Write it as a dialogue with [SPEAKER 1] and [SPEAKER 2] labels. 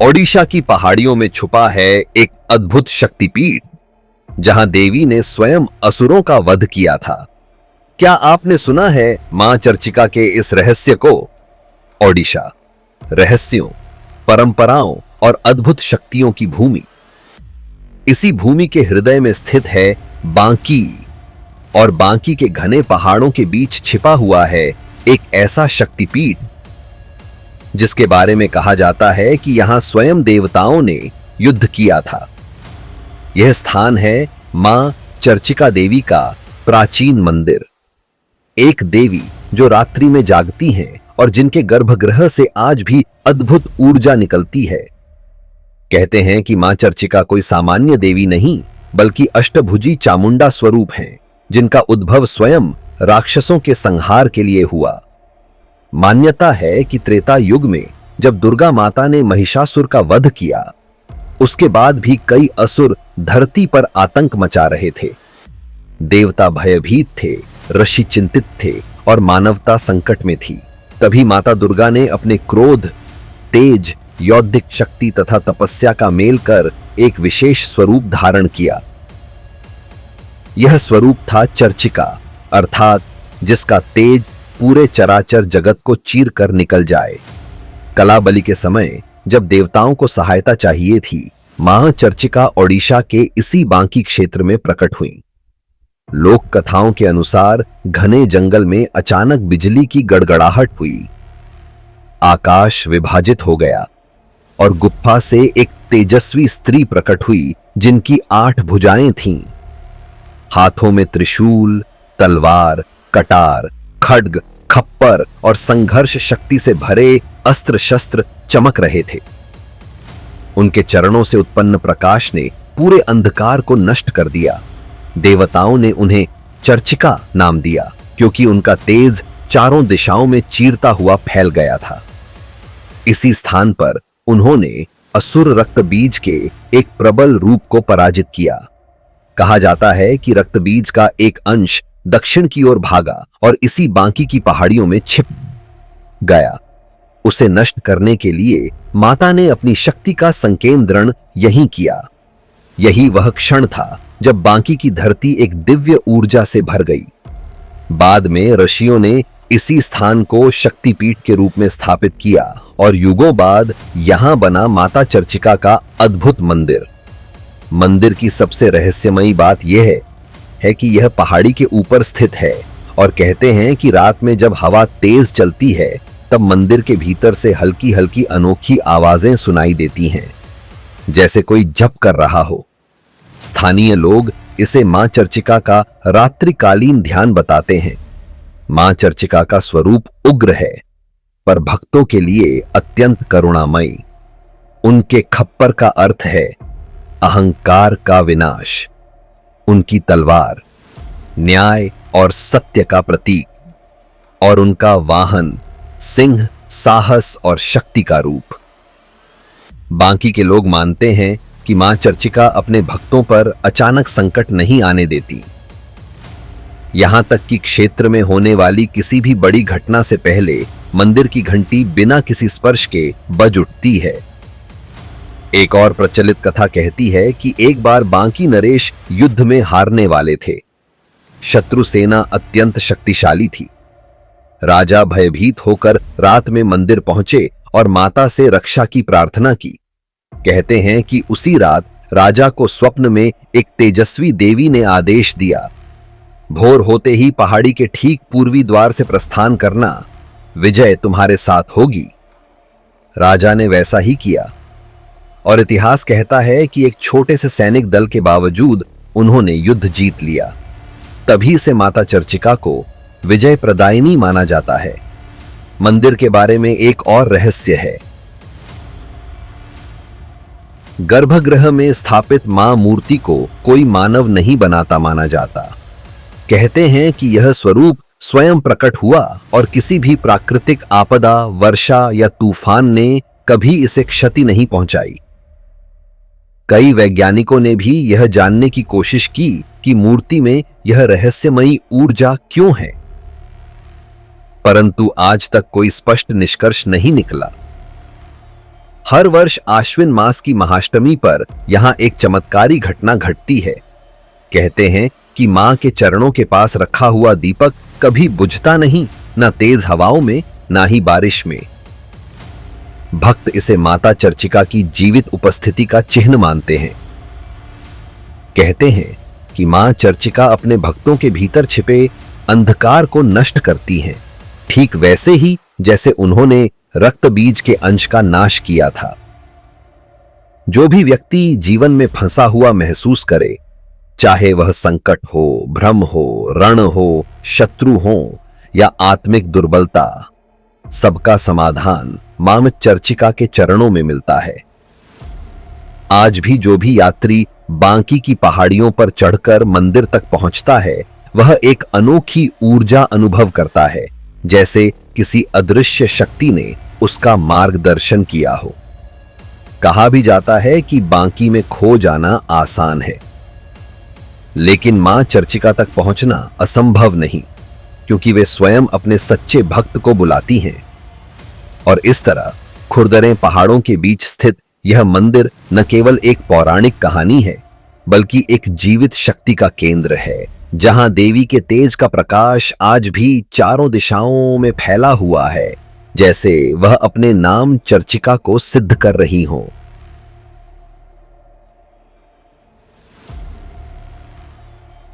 [SPEAKER 1] ओडिशा की पहाड़ियों में छुपा है एक अद्भुत शक्तिपीठ जहां देवी ने स्वयं असुरों का वध किया था। क्या आपने सुना है मां चर्चिका के इस रहस्य को? ओडिशा रहस्यों, परंपराओं और अद्भुत शक्तियों की भूमि। इसी भूमि के हृदय में स्थित है बांकी, और बांकी के घने पहाड़ों के बीच छिपा हुआ है एक ऐसा शक्तिपीठ जिसके बारे में कहा जाता है कि यहां स्वयं देवताओं ने युद्ध किया था। यह स्थान है मां चर्चिका देवी का प्राचीन मंदिर, एक देवी जो रात्रि में जागती हैं और जिनके गर्भगृह से आज भी अद्भुत ऊर्जा निकलती है। कहते हैं कि मां चर्चिका कोई सामान्य देवी नहीं, बल्कि अष्टभुजी चामुंडा स्वरूप हैं, जिनका उद्भव स्वयं राक्षसों के संहार के लिए हुआ। मान्यता है कि त्रेता युग में जब दुर्गा माता ने महिषासुर का वध किया, उसके बाद भी कई असुर धरती पर आतंक मचा रहे थे। देवता भयभीत थे, ऋषि चिंतित थे और मानवता संकट में थी। तभी माता दुर्गा ने अपने क्रोध, तेज, यौद्धिक शक्ति तथा तपस्या का मेल कर एक विशेष स्वरूप धारण किया। यह स्वरूप था चर्चिका, अर्थात जिसका तेज पूरे चराचर जगत को चीर कर निकल जाए। कला बलि के समय जब देवताओं को सहायता चाहिए थी, मां चर्चिका ओडिशा के इसी बांकी क्षेत्र में प्रकट हुई। लोक कथाओं के अनुसार घने जंगल में अचानक बिजली की गड़गड़ाहट हुई, आकाश विभाजित हो गया और गुफा से एक तेजस्वी स्त्री प्रकट हुई जिनकी 8 भुजाएं थीं। हाथों में त्रिशूल, तलवार, कटार, खड्ग, खप्पर और संघर्ष शक्ति से भरे अस्त्र शस्त्र चमक रहे थे। उनके चरणों से उत्पन्न प्रकाश ने पूरे अंधकार को नष्ट कर दिया। देवताओं ने उन्हें चर्चिका नाम दिया क्योंकि उनका तेज चारों दिशाओं में चीरता हुआ फैल गया था। इसी स्थान पर उन्होंने असुर रक्त बीज के एक प्रबल रूप को पराजित किया। कहा जाता है कि रक्त बीज का एक अंश दक्षिण की ओर भागा और इसी बांकी की पहाड़ियों में छिप गया। उसे नष्ट करने के लिए माता ने अपनी शक्ति का संकेंद्रण यहीं किया। यही वह क्षण था जब बांकी की धरती एक दिव्य ऊर्जा से भर गई। बाद में ऋषियों ने इसी स्थान को शक्तिपीठ के रूप में स्थापित किया और युगों बाद यहां बना माता चर्चिका का अद्भुत मंदिर। मंदिर की सबसे रहस्यमयी बात यह है कि यह पहाड़ी के ऊपर स्थित है और कहते हैं कि रात में जब हवा तेज चलती है तब मंदिर के भीतर से हल्की हल्की अनोखी आवाजें सुनाई देती हैं, जैसे कोई जप कर रहा हो। स्थानीय लोग इसे मां चर्चिका का रात्रिकालीन ध्यान बताते हैं। मां चर्चिका का स्वरूप उग्र है, पर भक्तों के लिए अत्यंत करुणामयी। उनके खप्पर का अर्थ है अहंकार का विनाश, उनकी तलवार न्याय और सत्य का प्रतीक, और उनका वाहन सिंह साहस और शक्ति का रूप। बांकी के लोग मानते हैं कि मां चर्चिका अपने भक्तों पर अचानक संकट नहीं आने देती। यहां तक कि क्षेत्र में होने वाली किसी भी बड़ी घटना से पहले मंदिर की घंटी बिना किसी स्पर्श के बज उठती है। एक और प्रचलित कथा कहती है कि एक बार बांकी नरेश युद्ध में हारने वाले थे। शत्रु सेना अत्यंत शक्तिशाली थी। राजा भयभीत होकर रात में मंदिर पहुंचे और माता से रक्षा की प्रार्थना की। कहते हैं कि उसी रात राजा को स्वप्न में एक तेजस्वी देवी ने आदेश दिया, भोर होते ही पहाड़ी के ठीक पूर्वी द्वार से प्रस्थान करना, विजय तुम्हारे साथ होगी। राजा ने वैसा ही किया और इतिहास कहता है कि एक छोटे से सैनिक दल के बावजूद उन्होंने युद्ध जीत लिया। तभी से माता चर्चिका को विजय प्रदायिनी माना जाता है। मंदिर के बारे में एक और रहस्य है। गर्भगृह में स्थापित मां मूर्ति को कोई मानव नहीं बनाता माना जाता। कहते हैं कि यह स्वरूप स्वयं प्रकट हुआ और किसी भी प्राकृतिक आपदा, वर्षा या तूफान ने कभी इसे क्षति नहीं पहुंचाई। कई वैज्ञानिकों ने भी यह जानने की कोशिश की कि मूर्ति में यह रहस्यमयी ऊर्जा क्यों है, परंतु आज तक कोई स्पष्ट निष्कर्ष नहीं निकला। हर वर्ष आश्विन मास की महाअष्टमी पर यहाँ एक चमत्कारी घटना घटती है। कहते हैं कि मां के चरणों के पास रखा हुआ दीपक कभी बुझता नहीं, ना तेज हवाओं में, ना ही बारिश में। भक्त इसे माता चर्चिका की जीवित उपस्थिति का चिन्ह मानते हैं। कहते हैं कि मां चर्चिका अपने भक्तों के भीतर छिपे अंधकार को नष्ट करती हैं, ठीक वैसे ही जैसे उन्होंने रक्त बीज के अंश का नाश किया था। जो भी व्यक्ति जीवन में फंसा हुआ महसूस करे, चाहे वह संकट हो, भ्रम हो, रण हो, शत्रु हो या आत्मिक दुर्बलता, सबका समाधान मां चर्चिका के चरणों में मिलता है। आज भी जो भी यात्री बांकी की पहाड़ियों पर चढ़कर मंदिर तक पहुंचता है, वह एक अनोखी ऊर्जा अनुभव करता है, जैसे किसी अदृश्य शक्ति ने उसका मार्गदर्शन किया हो। कहा भी जाता है कि बांकी में खो जाना आसान है, लेकिन मां चर्चिका तक पहुंचना असंभव नहीं, क्योंकि वे स्वयं अपने सच्चे भक्त को बुलाती हैं। और इस तरह खुरदरे पहाड़ों के बीच स्थित यह मंदिर न केवल एक पौराणिक कहानी है, बल्कि एक जीवित शक्ति का केंद्र है, जहां देवी के तेज का प्रकाश आज भी चारों दिशाओं में फैला हुआ है, जैसे वह अपने नाम चर्चिका को सिद्ध कर रही हो।